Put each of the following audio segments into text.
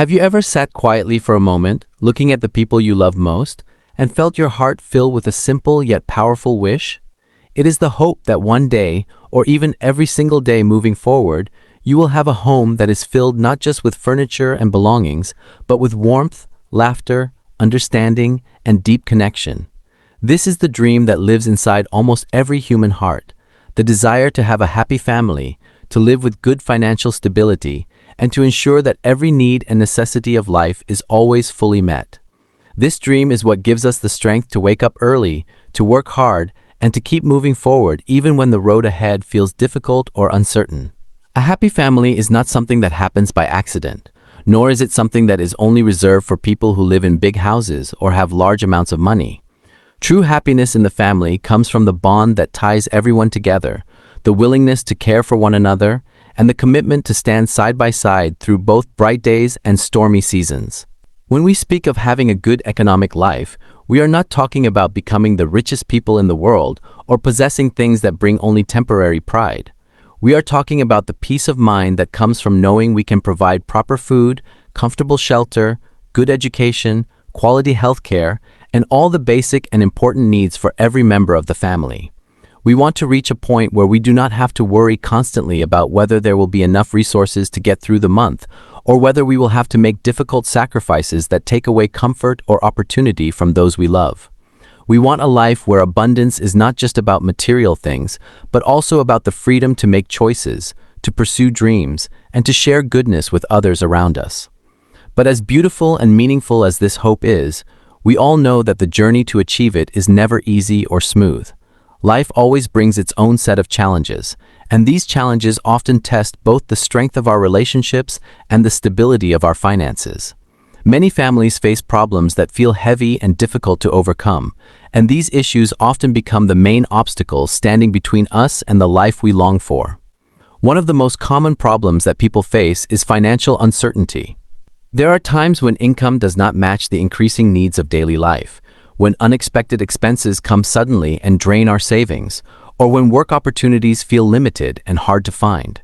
Have you ever sat quietly for a moment, looking at the people you love most, and felt your heart fill with a simple yet powerful wish? It is the hope that one day, or even every single day moving forward, you will have a home that is filled not just with furniture and belongings, but with warmth, laughter, understanding, and deep connection. This is the dream that lives inside almost every human heart, the desire to have a happy family, to live with good financial stability, and to ensure that every need and necessity of life is always fully met. This dream is what gives us the strength to wake up early, to work hard, and to keep moving forward even when the road ahead feels difficult or uncertain. A happy family is not something that happens by accident, nor is it something that is only reserved for people who live in big houses or have large amounts of money. True happiness in the family comes from the bond that ties everyone together, the willingness to care for one another, and the commitment to stand side by side through both bright days and stormy seasons. When we speak of having a good economic life, we are not talking about becoming the richest people in the world or possessing things that bring only temporary pride. We are talking about the peace of mind that comes from knowing we can provide proper food, comfortable shelter, good education, quality health care, and all the basic and important needs for every member of the family. We want to reach a point where we do not have to worry constantly about whether there will be enough resources to get through the month, or whether we will have to make difficult sacrifices that take away comfort or opportunity from those we love. We want a life where abundance is not just about material things, but also about the freedom to make choices, to pursue dreams, and to share goodness with others around us. But as beautiful and meaningful as this hope is, we all know that the journey to achieve it is never easy or smooth. Life always brings its own set of challenges, and these challenges often test both the strength of our relationships and the stability of our finances. Many families face problems that feel heavy and difficult to overcome, and these issues often become the main obstacles standing between us and the life we long for. One of the most common problems that people face is financial uncertainty. There are times when income does not match the increasing needs of daily life, when unexpected expenses come suddenly and drain our savings, or when work opportunities feel limited and hard to find.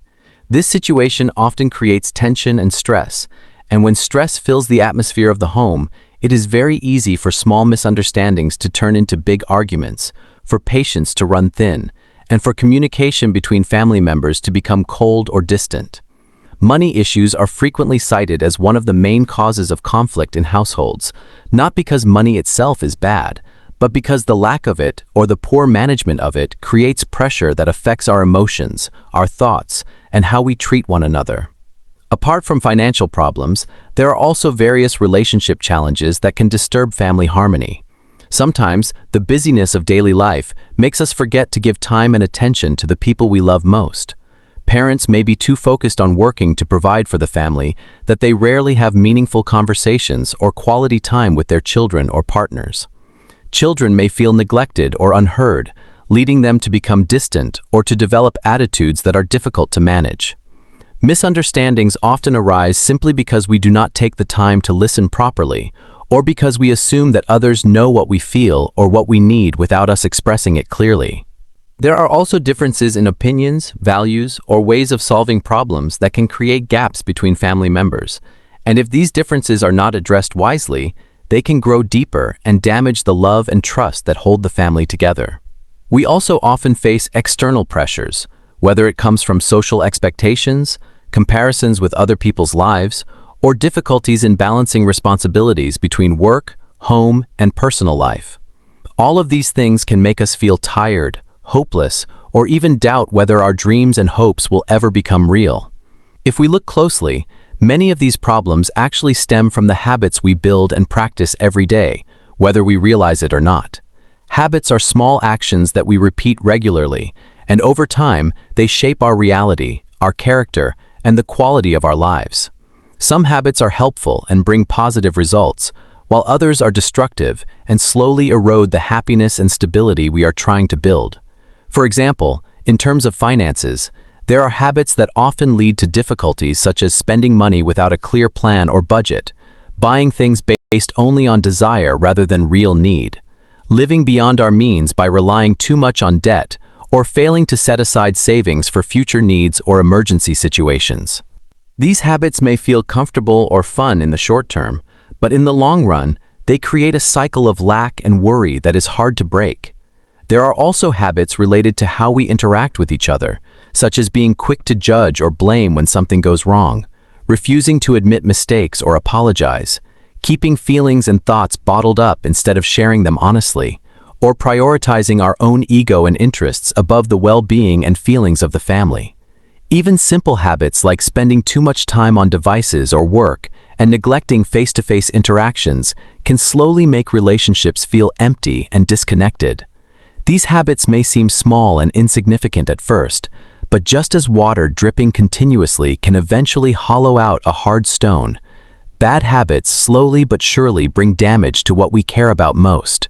This situation often creates tension and stress, and when stress fills the atmosphere of the home, it is very easy for small misunderstandings to turn into big arguments, for patience to run thin, and for communication between family members to become cold or distant. Money issues are frequently cited as one of the main causes of conflict in households, not because money itself is bad, but because the lack of it or the poor management of it creates pressure that affects our emotions, our thoughts, and how we treat one another. Apart from financial problems, there are also various relationship challenges that can disturb family harmony. Sometimes, the busyness of daily life makes us forget to give time and attention to the people we love most. Parents may be too focused on working to provide for the family that they rarely have meaningful conversations or quality time with their children or partners. Children may feel neglected or unheard, leading them to become distant or to develop attitudes that are difficult to manage. Misunderstandings often arise simply because we do not take the time to listen properly, or because we assume that others know what we feel or what we need without us expressing it clearly. There are also differences in opinions, values, or ways of solving problems that can create gaps between family members, and if these differences are not addressed wisely, they can grow deeper and damage the love and trust that hold the family together. We also often face external pressures, whether it comes from social expectations, comparisons with other people's lives, or difficulties in balancing responsibilities between work, home, and personal life. All of these things can make us feel tired, hopeless, or even doubt whether our dreams and hopes will ever become real. If we look closely, many of these problems actually stem from the habits we build and practice every day, whether we realize it or not. Habits are small actions that we repeat regularly, and over time, they shape our reality, our character, and the quality of our lives. Some habits are helpful and bring positive results, while others are destructive and slowly erode the happiness and stability we are trying to build. For example, in terms of finances, there are habits that often lead to difficulties such as spending money without a clear plan or budget, buying things based only on desire rather than real need, living beyond our means by relying too much on debt, or failing to set aside savings for future needs or emergency situations. These habits may feel comfortable or fun in the short term, but in the long run, they create a cycle of lack and worry that is hard to break. There are also habits related to how we interact with each other, such as being quick to judge or blame when something goes wrong, refusing to admit mistakes or apologize, keeping feelings and thoughts bottled up instead of sharing them honestly, or prioritizing our own ego and interests above the well-being and feelings of the family. Even simple habits like spending too much time on devices or work and neglecting face-to-face interactions can slowly make relationships feel empty and disconnected. These habits may seem small and insignificant at first, but just as water dripping continuously can eventually hollow out a hard stone, bad habits slowly but surely bring damage to what we care about most.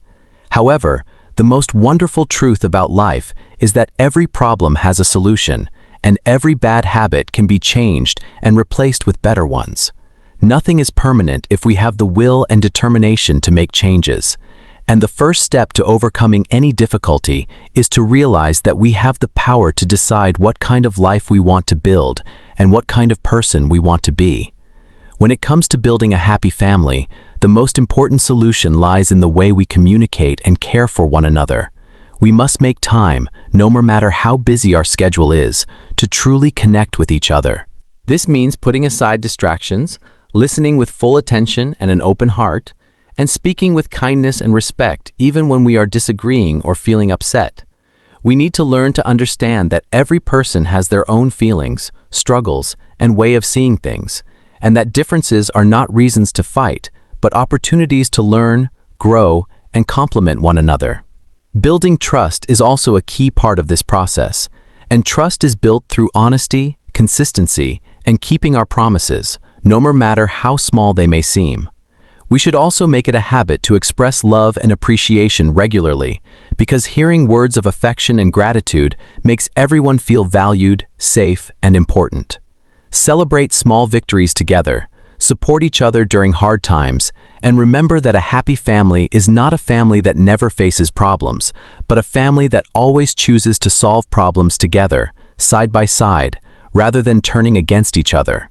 However, the most wonderful truth about life is that every problem has a solution, and every bad habit can be changed and replaced with better ones. Nothing is permanent if we have the will and determination to make changes. And the first step to overcoming any difficulty is to realize that we have the power to decide what kind of life we want to build and what kind of person we want to be. When it comes to building a happy family, the most important solution lies in the way we communicate and care for one another. We must make time, no matter how busy our schedule is, to truly connect with each other. This means putting aside distractions, listening with full attention and an open heart, and speaking with kindness and respect even when we are disagreeing or feeling upset. We need to learn to understand that every person has their own feelings, struggles, and way of seeing things, and that differences are not reasons to fight, but opportunities to learn, grow, and complement one another. Building trust is also a key part of this process, and trust is built through honesty, consistency, and keeping our promises, no matter how small they may seem. We should also make it a habit to express love and appreciation regularly, because hearing words of affection and gratitude makes everyone feel valued, safe, and important. Celebrate small victories together, support each other during hard times, and remember that a happy family is not a family that never faces problems, but a family that always chooses to solve problems together, side by side, rather than turning against each other.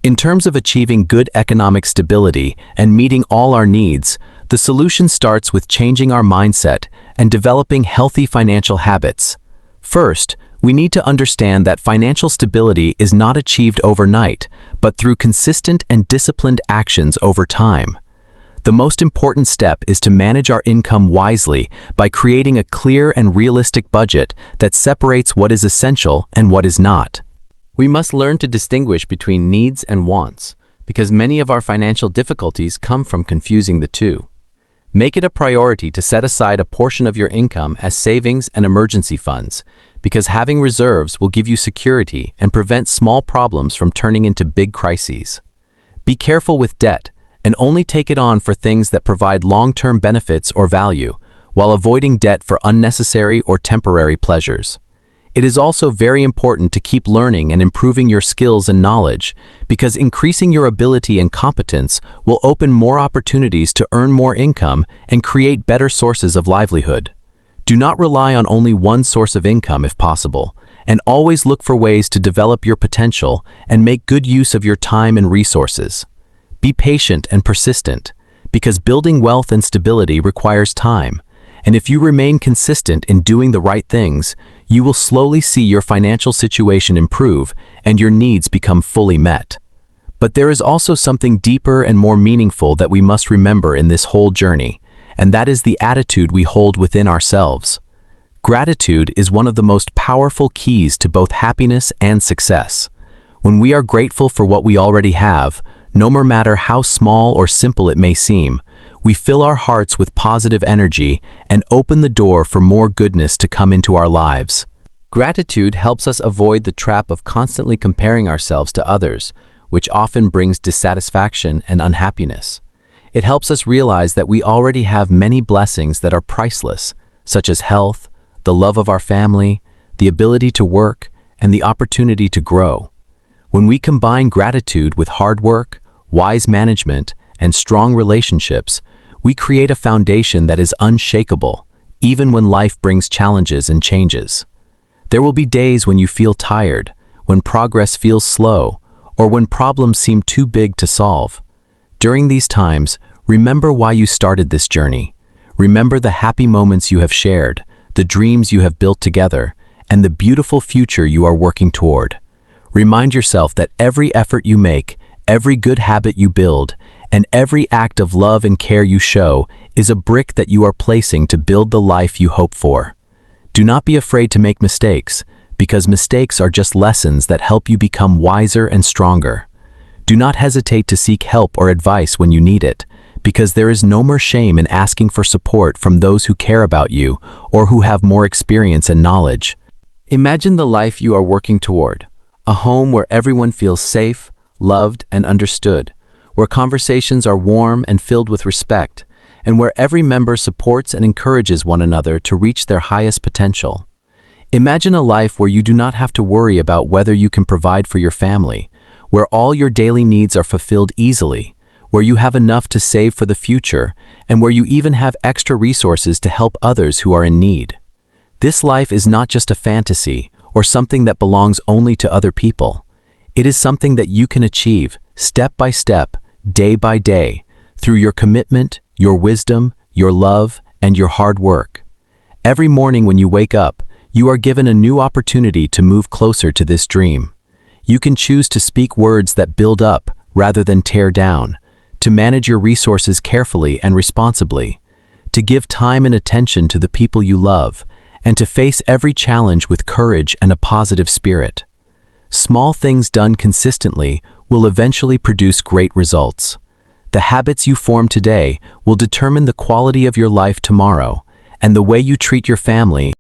In terms of achieving good economic stability and meeting all our needs, the solution starts with changing our mindset and developing healthy financial habits. First, we need to understand that financial stability is not achieved overnight, but through consistent and disciplined actions over time. The most important step is to manage our income wisely by creating a clear and realistic budget that separates what is essential and what is not. We must learn to distinguish between needs and wants, because many of our financial difficulties come from confusing the two. Make it a priority to set aside a portion of your income as savings and emergency funds, because having reserves will give you security and prevent small problems from turning into big crises. Be careful with debt, and only take it on for things that provide long-term benefits or value, while avoiding debt for unnecessary or temporary pleasures. It is also very important to keep learning and improving your skills and knowledge, because increasing your ability and competence will open more opportunities to earn more income and create better sources of livelihood. Do not rely on only one source of income if possible, and always look for ways to develop your potential and make good use of your time and resources. Be patient and persistent, because building wealth and stability requires time, and if you remain consistent in doing the right things, you will slowly see your financial situation improve and your needs become fully met. But there is also something deeper and more meaningful that we must remember in this whole journey, and that is the attitude we hold within ourselves. Gratitude is one of the most powerful keys to both happiness and success. When we are grateful for what we already have, no matter how small or simple it may seem, we fill our hearts with positive energy and open the door for more goodness to come into our lives. Gratitude helps us avoid the trap of constantly comparing ourselves to others, which often brings dissatisfaction and unhappiness. It helps us realize that we already have many blessings that are priceless, such as health, the love of our family, the ability to work, and the opportunity to grow. When we combine gratitude with hard work, wise management, and strong relationships, we create a foundation that is unshakable, even when life brings challenges and changes. There will be days when you feel tired, when progress feels slow, or when problems seem too big to solve. During these times, remember why you started this journey. Remember the happy moments you have shared, the dreams you have built together, and the beautiful future you are working toward. Remind yourself that every effort you make, every good habit you build, and every act of love and care you show is a brick that you are placing to build the life you hope for. Do not be afraid to make mistakes, because mistakes are just lessons that help you become wiser and stronger. Do not hesitate to seek help or advice when you need it, because there is no more shame in asking for support from those who care about you or who have more experience and knowledge. Imagine the life you are working toward, a home where everyone feels safe, loved, and understood, where conversations are warm and filled with respect, and where every member supports and encourages one another to reach their highest potential. Imagine a life where you do not have to worry about whether you can provide for your family, where all your daily needs are fulfilled easily, where you have enough to save for the future, and where you even have extra resources to help others who are in need. This life is not just a fantasy or something that belongs only to other people. It is something that you can achieve step by step, day by day, through your commitment, your wisdom, your love, and your hard work. Every morning when you wake up, you are given a new opportunity to move closer to this dream. You can choose to speak words that build up rather than tear down, to manage your resources carefully and responsibly, to give time and attention to the people you love, and to face every challenge with courage and a positive spirit. Small things done consistently will eventually produce great results. The habits you form today will determine the quality of your life tomorrow, and the way you treat your family